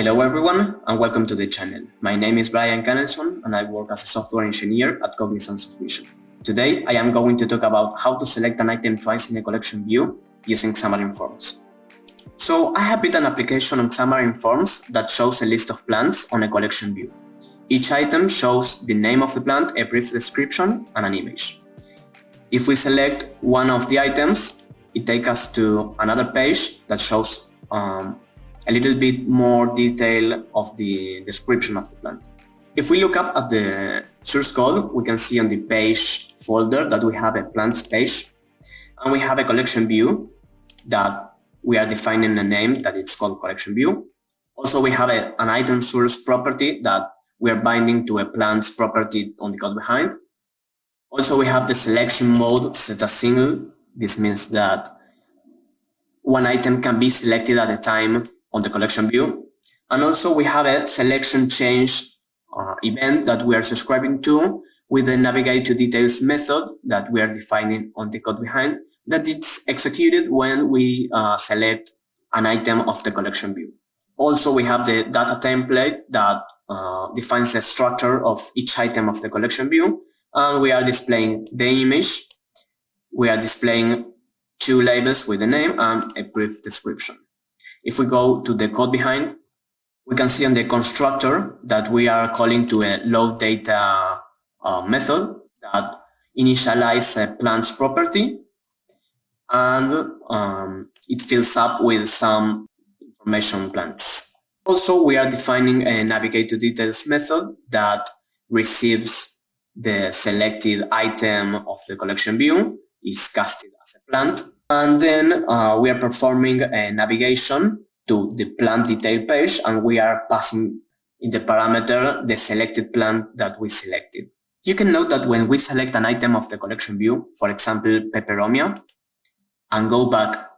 Hello everyone and welcome to the channel. My name is Brian Canelson and I work as a software engineer at Cognizant Softvision. Today I am going to talk about how to select an item twice in a collection view using Xamarin.Forms. So I have built an application on Xamarin.Forms that shows a list of plants on a collection view. Each item shows the name of the plant, a brief description and an image. If we select one of the items, it takes us to another page that shows a little bit more detail of the description of the plant. If we look up at the source code, we can see on the page folder that we have a plants page, and we have a collection view that we are defining a name that it's called collection view. Also, we have an item source property that we are binding to a plant's property on the code behind. Also, we have the selection mode set as single. This means that one item can be selected at a time on the collection view. And also we have a selection change event that we are subscribing to with the navigate to details method that we are defining on the code behind, that it's executed when we select an item of the collection view. Also, we have the data template that defines the structure of each item of the collection view. And we are displaying the image. We are displaying two labels with the name and a brief description. If we go to the code behind, we can see on the constructor that we are calling to a load data method that initializes a plant's property, and it fills up with some information plants. Also, we are defining a navigate to details method that receives the selected item of the collection view, is casted as a plant, and then we are performing a navigation to the plant detail page, and we are passing in the parameter the selected plant that we selected. You can note that when we select an item of the collection view, for example, peperomia, and go back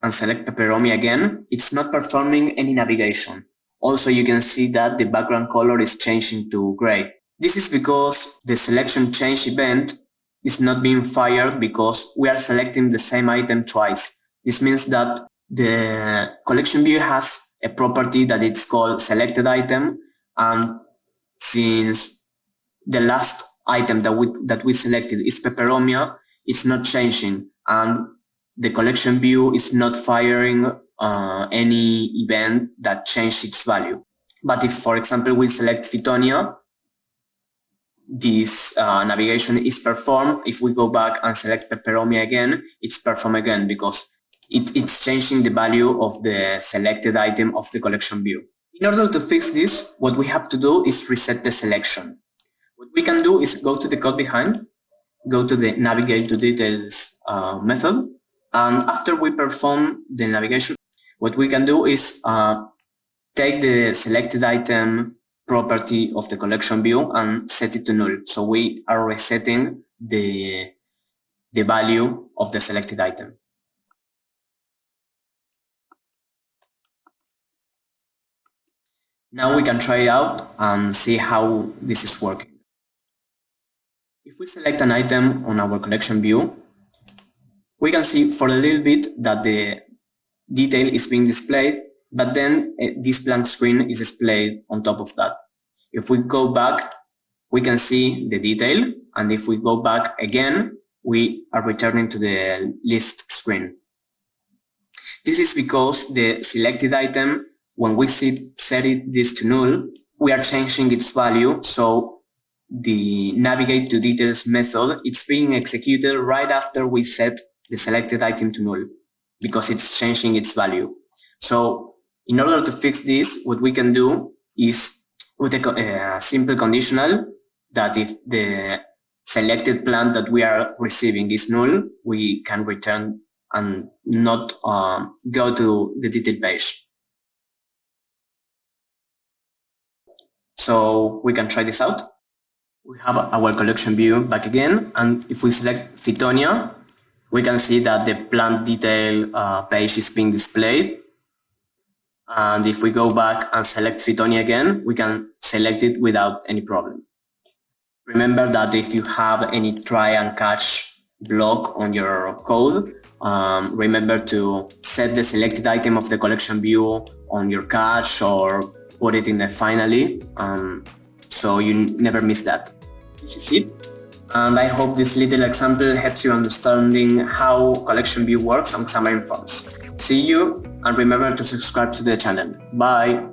and select peperomia again, it's not performing any navigation. Also, you can see that the background color is changing to gray. This is because the selection change event is not being fired because we are selecting the same item twice. This means that the collection view has a property that it's called selected item, and since the last item that we selected is peperomia, it's not changing, and the collection view is not firing any event that changed its value. But if, for example, we select Phytonia, this navigation is performed. If we go back and select peperomia again, it's performed again because it's changing the value of the selected item of the collection view. In order to fix this, what we have to do is reset the selection. What we can do is go to the code behind, go to the navigate to details method, and after we perform the navigation, what we can do is take the selected item property of the collection view and set it to null. So we are resetting the value of the selected item. Now we can try it out and see how this is working. If we select an item on our collection view, we can see for a little bit that the detail is being displayed, but then this blank screen is displayed on top of that. If we go back, we can see the detail, and if we go back again, we are returning to the list screen. This is because the selected item, when we set this to null, we are changing its value, so the navigate to details method, it's being executed right after we set the selected item to null, because it's changing its value. So in order to fix this, what we can do is with a simple conditional that if the selected plant that we are receiving is null, we can return and not go to the detail page. So we can try this out. We have our collection view back again, and if we select Phytonia, we can see that the plant detail page is being displayed. And if we go back and select Phytonia again, we can select it without any problem. Remember that if you have any try and catch block on your code, remember to set the selected item of the collection view on your cache or put it in the finally, so you never miss that. This is it. And I hope this little example helps you understanding how collection view works on Xamarin.Forms. See you, and remember to subscribe to the channel. Bye!